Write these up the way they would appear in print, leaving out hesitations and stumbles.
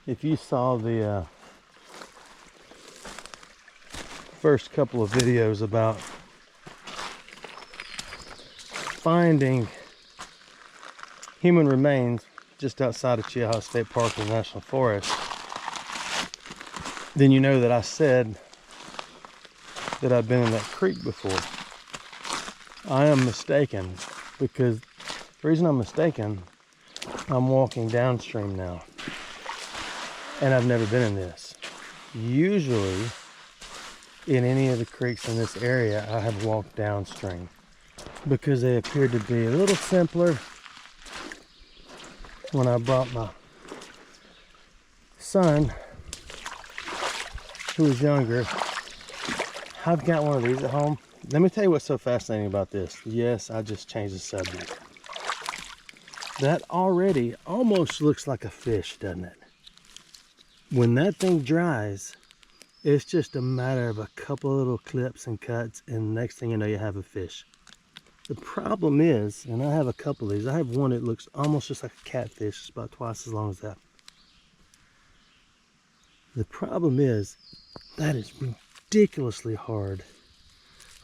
if you saw the first couple of videos about finding human remains just outside of Geological State Park and National Forest, then you know that I said that I've been in that creek before. I am mistaken, because the reason I'm mistaken, I'm walking downstream now, and I've never been in this. Usually, in any of the creeks in this area, I have walked downstream because they appeared to be a little simpler. When I brought my son, who was younger, I've got one of these at home. Let me tell you what's so fascinating about this. Yes, I just changed the subject. That already almost looks like a fish, doesn't it? When that thing dries, it's just a matter of a couple of little clips and cuts, and the next thing you know, you have a fish. The problem is, and I have a couple of these. I have one that looks almost just like a catfish. It's about twice as long as that. The problem is, that is ridiculously hard.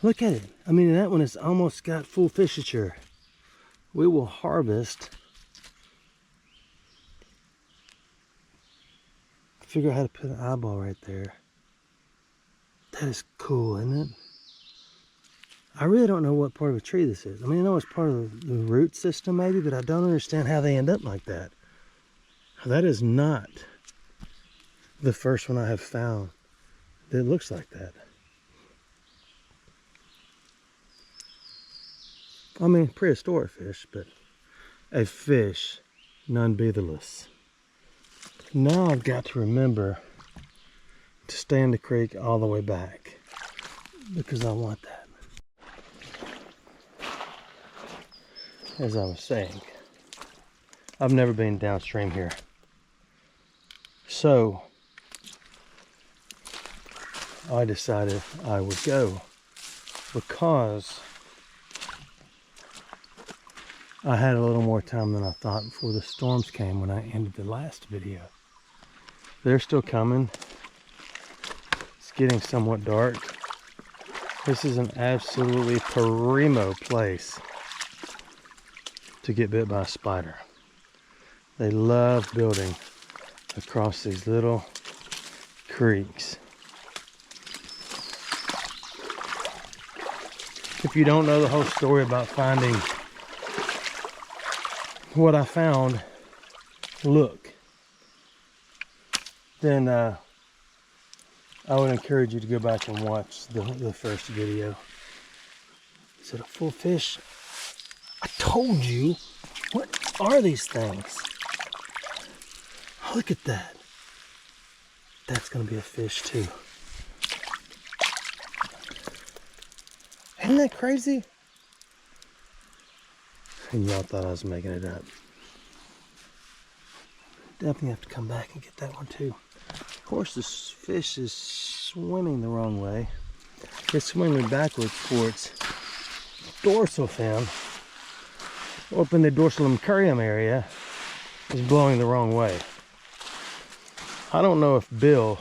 Look at it. I mean, that one has almost got full fishature. We will harvest. Figure out how to put an eyeball right there. That is cool, isn't it? I really don't know what part of a tree this is. I mean, I know it's part of the root system maybe, but I don't understand how they end up like that. That is not the first one I have found that looks like that. I mean, prehistoric fish, but a fish non-beetheless. Now I've got to remember to stay in the creek all the way back, because I want that. As I was saying, I've never been downstream here. So I decided I would go, because I had a little more time than I thought before the storms came when I ended the last video. They're still coming. It's getting somewhat dark. This is an absolutely primo place to get bit by a spider. They love building across these little creeks. If you don't know the whole story about finding what I found, then I would encourage you to go back and watch the first video. Is it a full fish? I told you. What are these things? Look at that. That's gonna be a fish too. Isn't that crazy? And y'all thought I was making it up. Definitely have to come back and get that one too. Of course, this fish is swimming the wrong way. It's swimming backwards for its dorsal fin. Up in the dorsal incurium area is blowing the wrong way. I don't know if Bill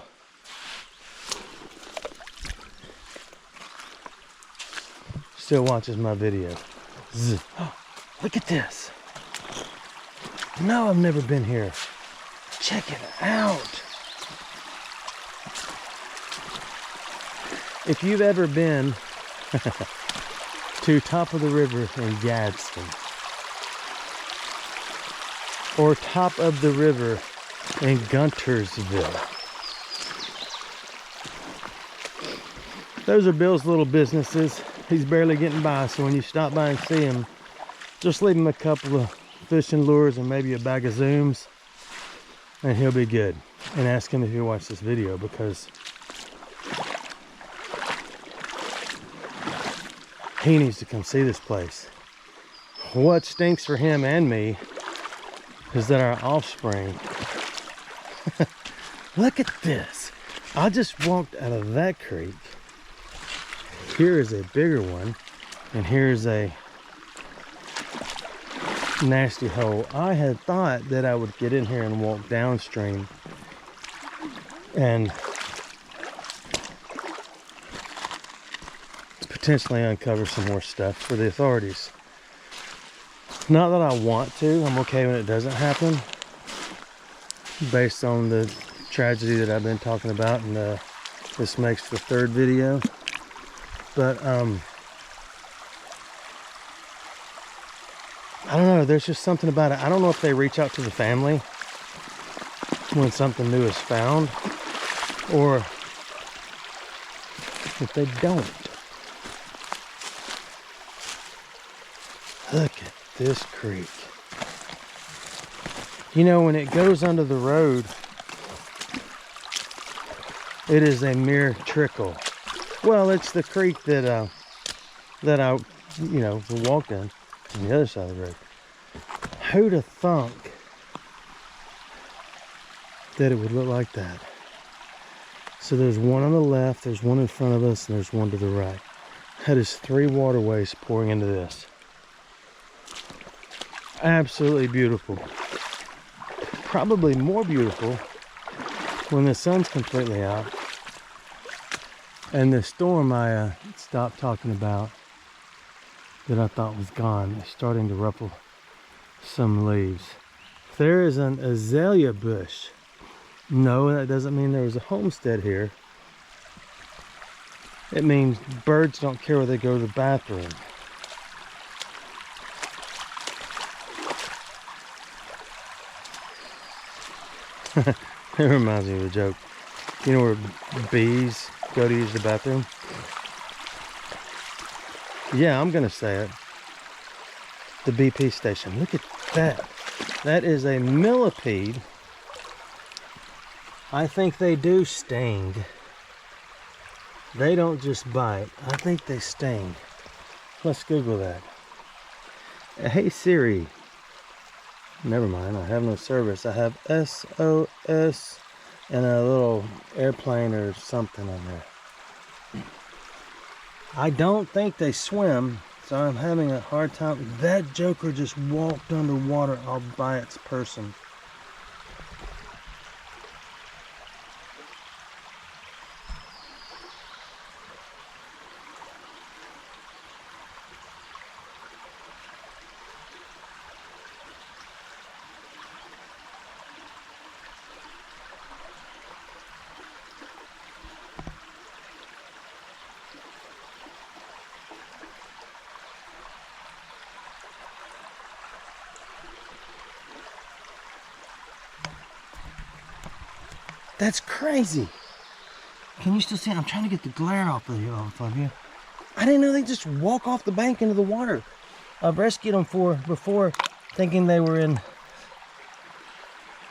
still watches my video. Oh, look at this. No, I've never been here. Check it out. If you've ever been to top of the river in Gadsden, or top of the river in Guntersville, those are Bill's little businesses. He's barely getting by, so when you stop by and see him, just leave him a couple of fishing lures and maybe a bag of zooms, and he'll be good. And ask him if he'll watch this video, because he needs to come see this place. What stinks for him and me is that our offspring, look at this. I just walked out of that creek. Here is a bigger one, and here's a nasty hole. I had thought that I would get in here and walk downstream and potentially uncover some more stuff for the authorities. Not that I want to, I'm okay when it doesn't happen, based on the tragedy that I've been talking about, and this makes the third video. But I don't know, there's just something about it. I don't know if they reach out to the family when something new is found, or if they don't. Look at this creek. You know, when it goes under the road, it is a mere trickle. Well, it's the creek that I walked in on the other side of the road. Who'd have thunk that it would look like that? So there's one on the left, there's one in front of us, and there's one to the right. That is 3 waterways pouring into this. Absolutely beautiful. Probably more beautiful when the sun's completely out and the storm I stopped talking about that I thought was gone is starting to ruffle some leaves. There is an azalea bush. No, that doesn't mean there was a homestead here. It means birds don't care where they go to the bathroom. It reminds me of a joke. You know where bees go to use the bathroom? Yeah, I'm gonna say it. The BP station. Look at that. That is a millipede. I think they do sting. They don't just bite. I think they sting. Let's Google that. Hey Siri. Never mind, I have no service. I have SOS and a little airplane or something on there. I don't think they swim, so I'm having a hard time. That joker just walked underwater all by its person. That's crazy. Can you still see it? I'm trying to get the glare off of you. I didn't know they just walk off the bank into the water. I've rescued them before thinking they were in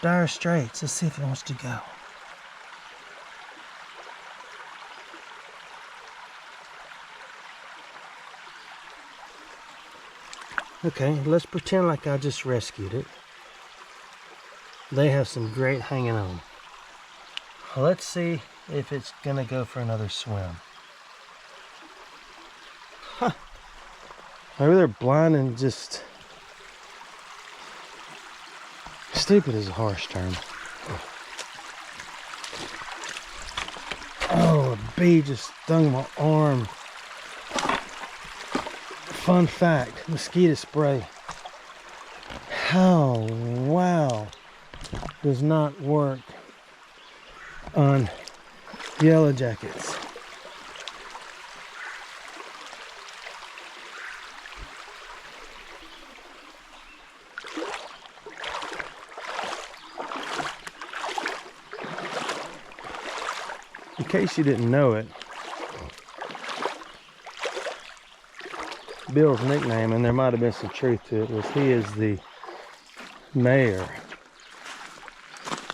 dire straits. Let's see if it wants to go. Okay, let's pretend like I just rescued it. They have some great hanging on. Let's see if it's gonna go for another swim. Huh. Maybe they're blind and just stupid is a harsh term. Oh, a bee just stung my arm. Fun fact, mosquito spray. Oh, wow. Does not work on yellow jackets. In case you didn't know it, Bill's nickname, and there might have been some truth to it, was he is the mayor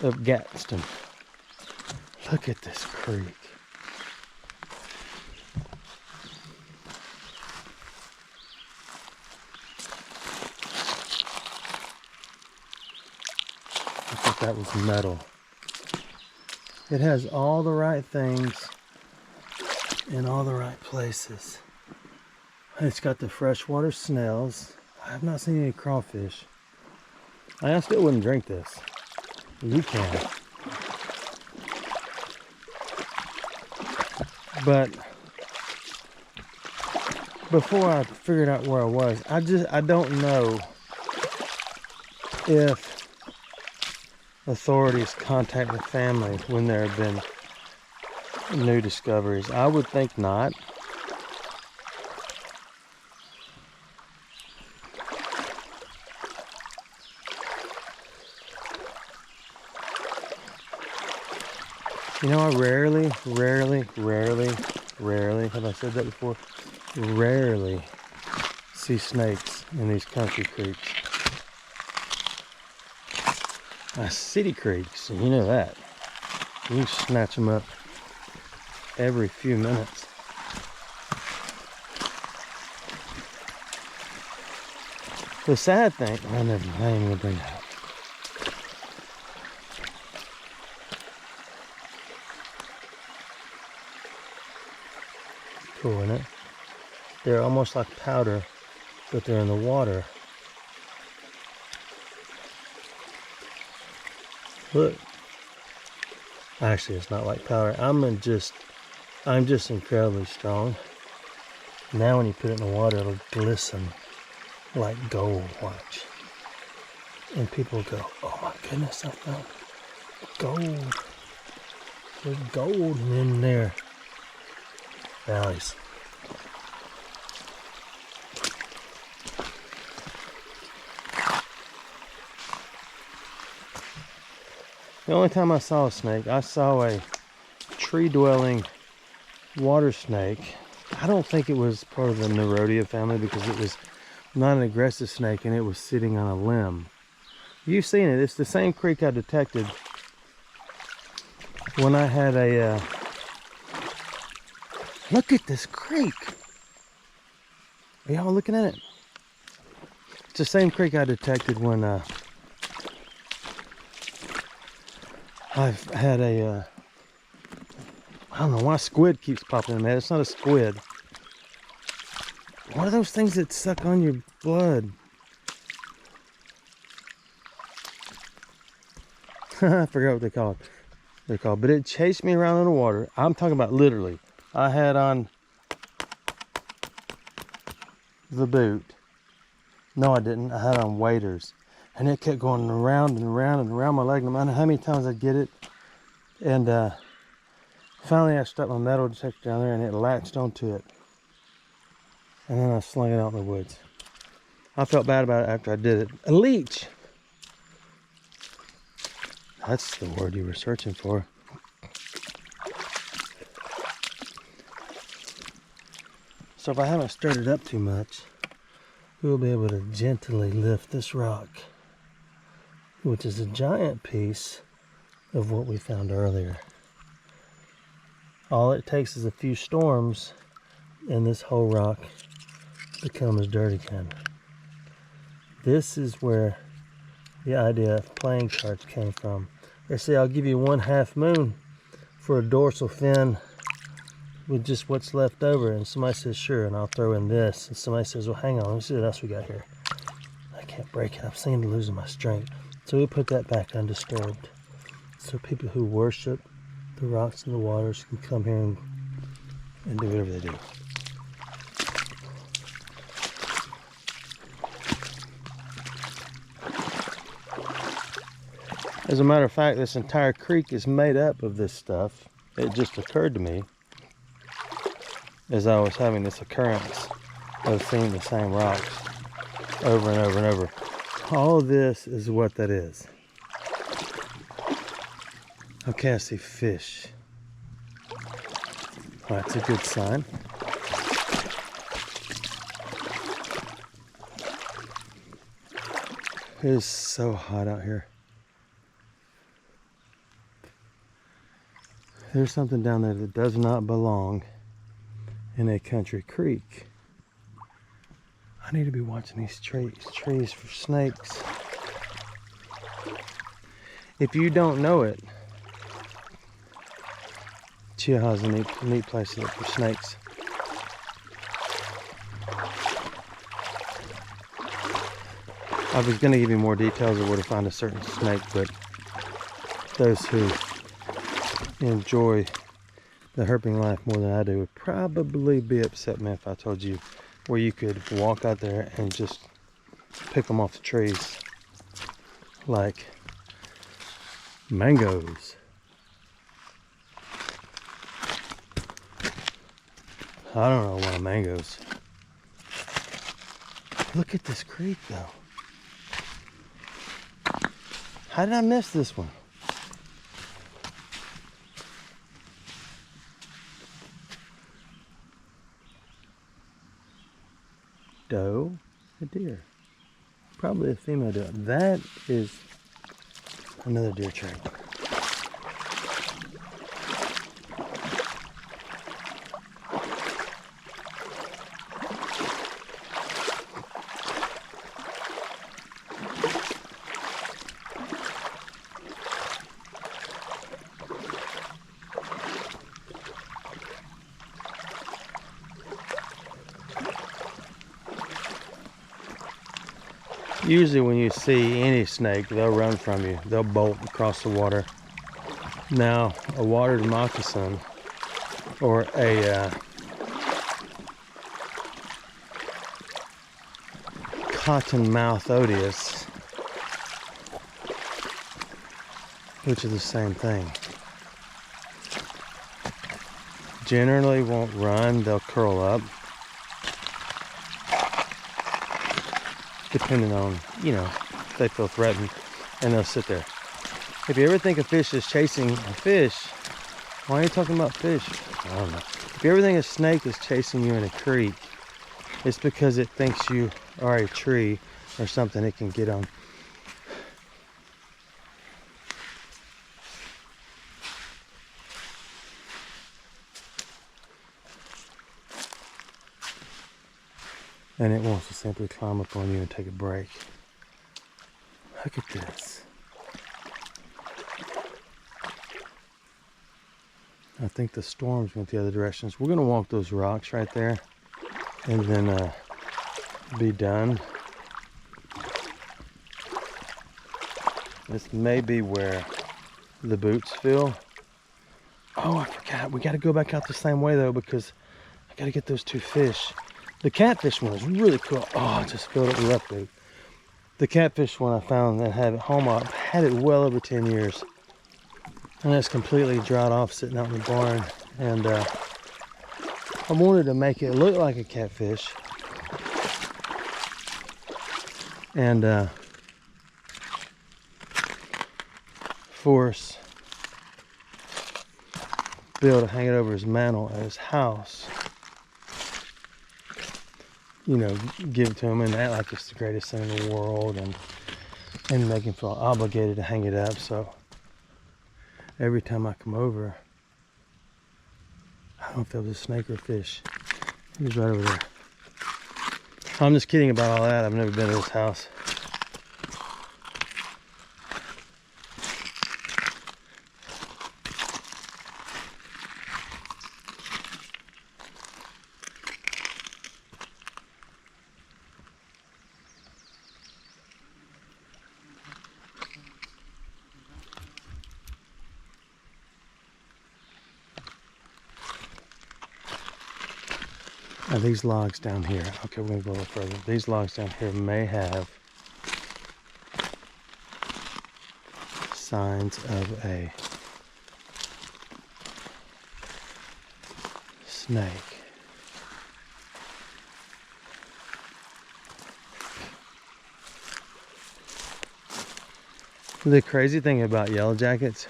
of Gadsden. Look at this creek. I thought that was metal. It has all the right things in all the right places. It's got the freshwater snails. I have not seen any crawfish. I still wouldn't drink this. You can. But before I figured out where I was, I don't know if authorities contact the family when there have been new discoveries. I would think not. You know, I rarely, have I said that before? Rarely see snakes in these country creeks. City creeks, you know that. You snatch them up every few minutes. The sad thing, I ain't even gonna bring that up. Cool, isn't it? They're almost like powder, but they're in the water. Look. Actually, it's not like powder. I'm just incredibly strong. Now when you put it in the water, it'll glisten like gold. Watch. And people go, oh my goodness, I found gold. There's gold in there. Valleys. The only time I saw a snake, I saw a tree-dwelling water snake. I don't think it was part of the Nerodia family because it was not an aggressive snake and it was sitting on a limb. You've seen it. It's the same creek I detected when I had a... Look at this creek. Are y'all looking at it? It's the same creek I detected when I've had a... I don't know why squid keeps popping in there. It's not a squid. One of those things that suck on your blood. I forgot what they're called. But it chased me around in the water. I'm talking about literally. I had on the boot. No, I didn't. I had on waders. And it kept going around and around and around my leg. No matter how many times I'd get it. And finally I stuck my metal detector down there and it latched onto it. And then I slung it out in the woods. I felt bad about it after I did it. A leech! That's the word you were searching for. So if I haven't stirred it up too much, we'll be able to gently lift this rock, which is a giant piece of what we found earlier. All it takes is a few storms and this whole rock becomes dirty again. This is where the idea of playing cards came from. They say I'll give you 1/2 moon for a dorsal fin with just what's left over, and somebody says sure, and I'll throw in this, and somebody says, well, hang on, let me see what else we got here. I can't break it. I'm seeing losing my strength. So we put that back undisturbed, so people who worship the rocks and the waters can come here and do whatever they do. As a matter of fact, this entire creek is made up of this stuff. It just occurred to me as I was having this occurrence of seeing the same rocks over and over and over. All of this is what that is. Okay, I see fish. That's a good sign. It is so hot out here. There's something down there that does not belong in a country creek. I need to be watching these trees for snakes. If you don't know it, Chiaha's a neat place to look for snakes. I was going to give you more details of where to find a certain snake, but those who enjoy the herping life more than I do would probably be upset me if I told you where you could walk out there and just pick them off the trees like mangoes. I don't know one of mangoes. Look at this creek though. How did I miss this one? Doe, a deer. Probably a female doe. That is another deer track. Usually when you see any snake, they'll run from you. They'll bolt across the water. Now, a watered moccasin or a cottonmouth odious, which is the same thing, generally won't run. They'll curl up, depending on, you know, if they feel threatened, and they'll sit there. If you ever think a fish is chasing a fish, why are you talking about fish? I don't know. If you ever think a snake is chasing you in a creek, it's because it thinks you are a tree or something it can get on. And it wants to simply climb up on you and take a break. Look at this. I think the storms went the other directions. We're gonna walk those rocks right there and then be done. This may be where the boots feel. Oh, I forgot. We gotta go back out the same way though, because I gotta get those two fish. The catfish one is really cool. Oh, I just filled it with left boot. The catfish one I found that had it home, I've had it well over 10 years. And it's completely dried off sitting out in the barn. And I wanted to make it look like a catfish. And force Bill to hang it over his mantle at his house. You know, give it to him and act like it's the greatest thing in the world, and make him feel obligated to hang it up. So every time I come over, I don't know if that was a snake or a fish. He was right over there. I'm just kidding about all that. I've never been to his house. Now these logs down here, okay, we're gonna go a little further. These logs down here may have signs of a snake. The crazy thing about yellow jackets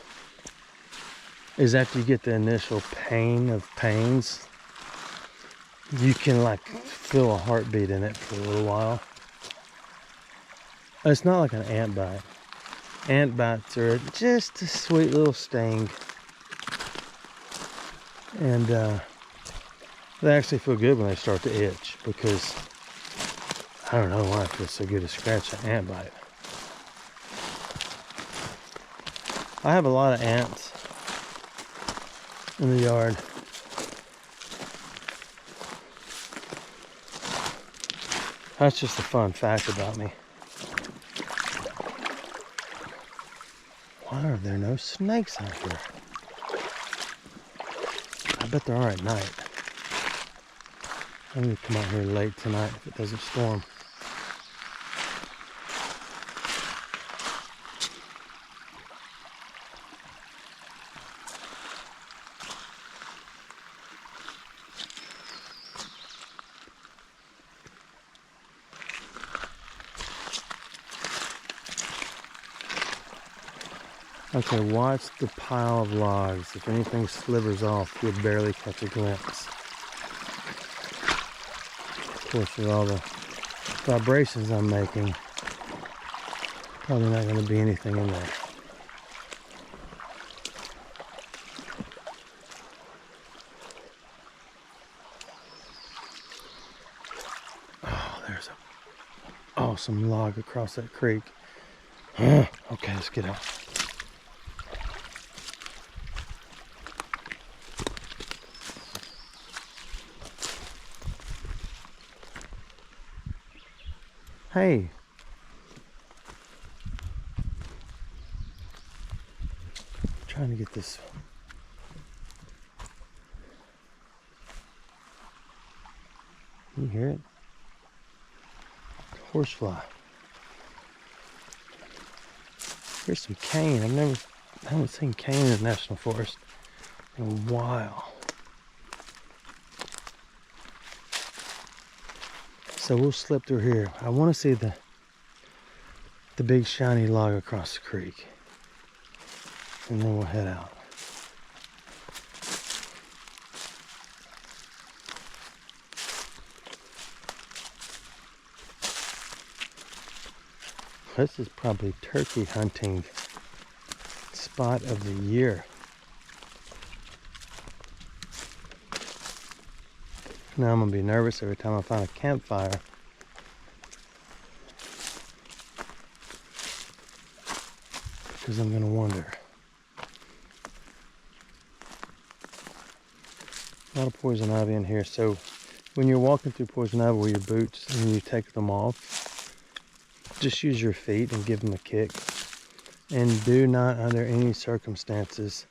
is after you get the initial pain of pains, you can like feel a heartbeat in it for a little while. It's not like an ant bite. Ant bites are just a sweet little sting. And they actually feel good when they start to itch, because I don't know why it feels so good to scratch an ant bite. I have a lot of ants in the yard. That's just a fun fact about me. Why are there no snakes out here? I bet there are at night. I'm gonna come out here late tonight if it doesn't storm. Okay, watch the pile of logs. If anything slivers off, you'll barely catch a glimpse. Of course, with all the vibrations I'm making, probably not going to be anything in there. Oh, there's an awesome log across that creek. Okay, let's get out. Hey. I'm trying to get this. Can you hear it? Horsefly. Here's some cane. I haven't seen cane in the National Forest in a while. So we'll slip through here. I want to see the big shiny log across the creek. And then we'll head out. This is probably turkey hunting spot of the year. Now I'm gonna be nervous every time I find a campfire. Because I'm gonna wonder. A lot of poison ivy in here, so when you're walking through poison ivy with your boots and you take them off, just use your feet and give them a kick. And do not, under any circumstances,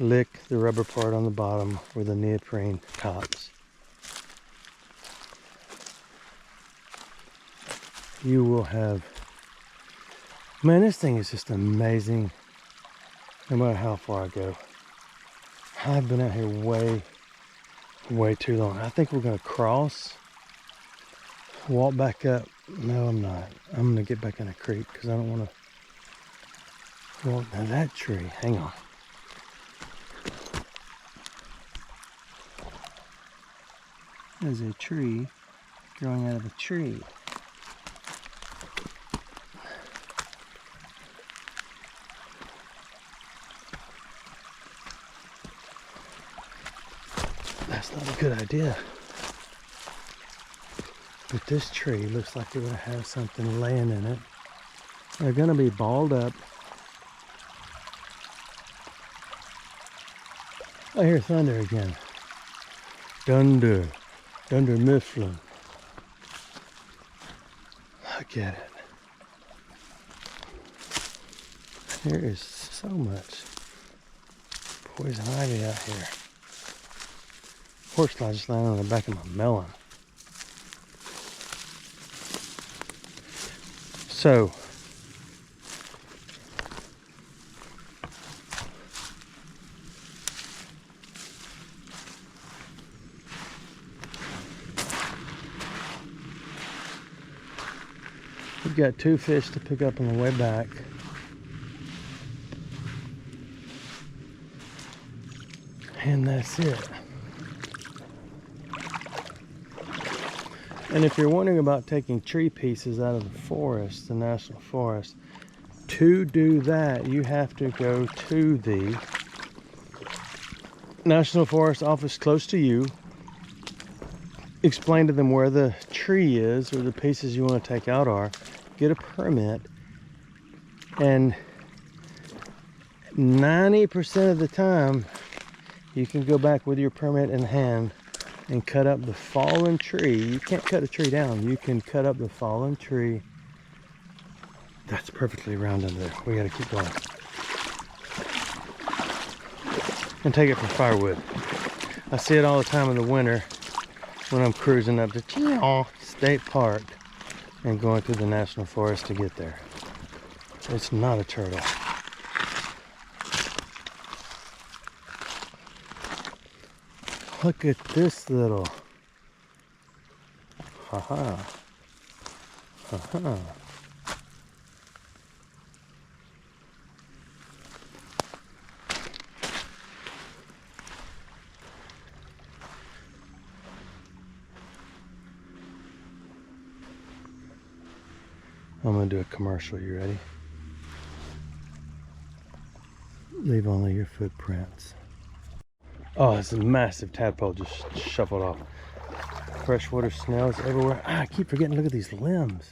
lick the rubber part on the bottom or the neoprene tops. You will have, man, this thing is just amazing no matter how far I go. I've been out here way too long. I think we're gonna cross, walk back up. No, I'm not. I'm gonna get back in the creek because I don't want to walk down that tree. Hang on. There's a tree growing out of a tree. That's not a good idea. But this tree looks like it would have something laying in it. They're going to be balled up. I hear thunder again. Dunder Mifflin. Look at it. There is so much poison ivy out here. Horsefly just landed on the back of my melon. So, we've got 2 fish to pick up on the way back. And that's it. And if you're wondering about taking tree pieces out of the forest, the National Forest, to do that, you have to go to the National Forest office close to you, explain to them where the tree is or the pieces you want to take out are, get a permit, and 90% of the time, you can go back with your permit in hand and cut up the fallen tree. You can't cut a tree down. You can cut up the fallen tree. That's perfectly round under there. We gotta keep going. And take it for firewood. I see it all the time in the winter when I'm cruising up to State Park and going through the national forest to get there. It's not a turtle. Look at this little. Haha. Haha. I'm gonna do a commercial. You ready? Leave only your footprints. Oh, it's a massive tadpole just shuffled off. Freshwater snails everywhere. Ah, I keep forgetting. Look at these limbs.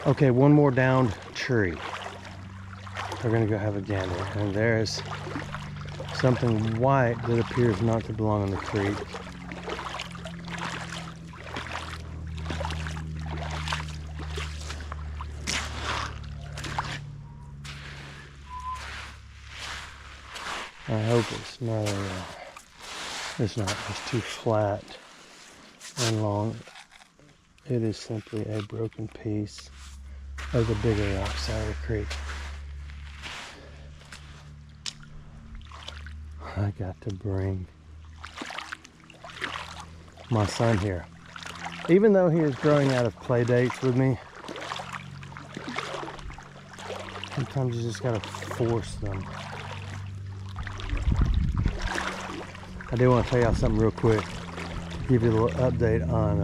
Okay, one more downed tree. We're gonna go have a gander. And there's something white that appears not to belong in the creek. I hope it's not it's not, it's too flat and long. It is simply a broken piece of the bigger rock side of the creek. I got to bring my son here. Even though he is growing out of play dates with me, sometimes you just gotta force them. I do want to tell y'all something real quick. Give you a little update on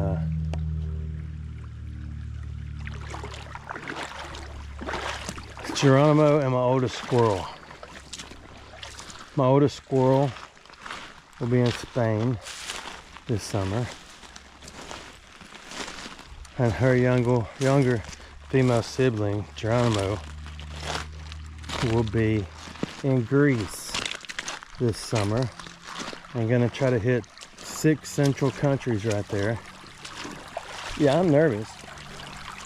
Geronimo and my oldest squirrel. My oldest squirrel will be in Spain this summer. And her younger female sibling, Geronimo, will be in Greece this summer. I'm gonna try to hit 6 central countries right there. Yeah, I'm nervous,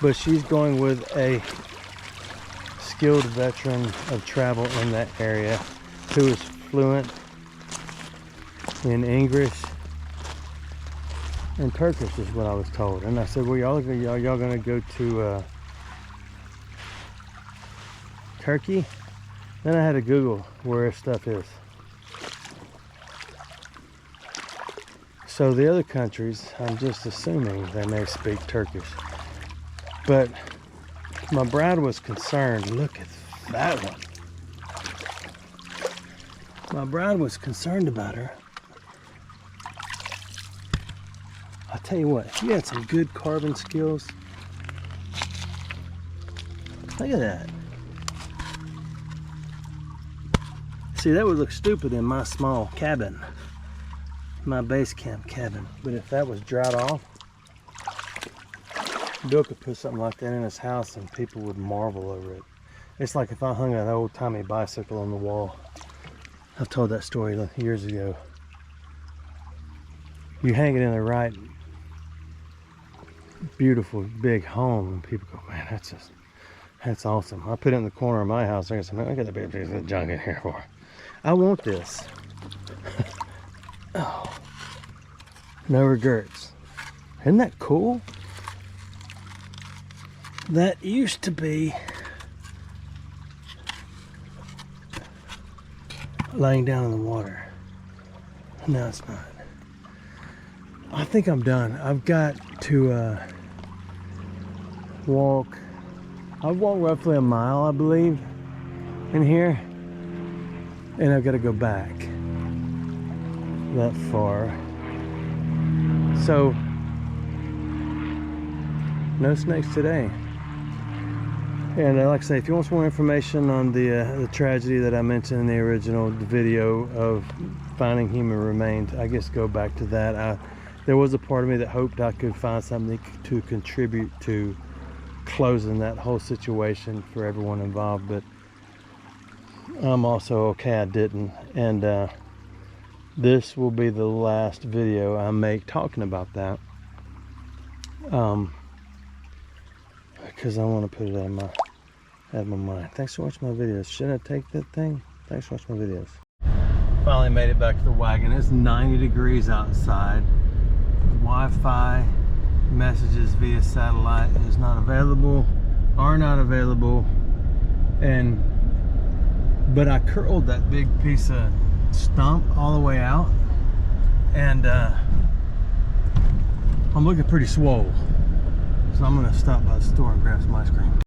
but she's going with a skilled veteran of travel in that area who is fluent in English and Turkish is what I was told. And I said, well, y'all gonna go to Turkey? Then I had to Google where stuff is. So the other countries, I'm just assuming they may speak Turkish. But my bride was concerned. Look at that one. My bride was concerned about her. I'll tell you what, she had some good carving skills. Look at that. See, that would look stupid in my small cabin. My base camp cabin, but if that was dried off, Bill could put something like that in his house and people would marvel over it. It's like if I hung an old-timey bicycle on the wall. I've told that story years ago. You hang it in the right beautiful big home and people go, man, that's awesome. I put it in the corner of my house. I said, man, I got a big piece of junk in here for. I want this. Oh, no regrets. Isn't that cool? That used to be laying down in the water. No, it's not. I think I'm done. I've got to walk. I've walked roughly a mile, I believe, in here, and I've got to go back that far. So no snakes today. And like I say, if you want some more information on the tragedy that I mentioned in the original video of finding human remains, I guess go back to that. There was a part of me that hoped I could find something to contribute to closing that whole situation for everyone involved, but I'm also okay I didn't. And this will be the last video I make talking about that, because I want to put it on my Had my mind. Thanks for watching my videos. Should I take that thing? Thanks for watching my videos. Finally made it back to the wagon. It's 90 degrees outside. Wi-Fi messages via satellite is not available, are not available, but I curled that big piece of stump all the way out, and I'm looking pretty swole, so I'm gonna stop by the store and grab some ice cream.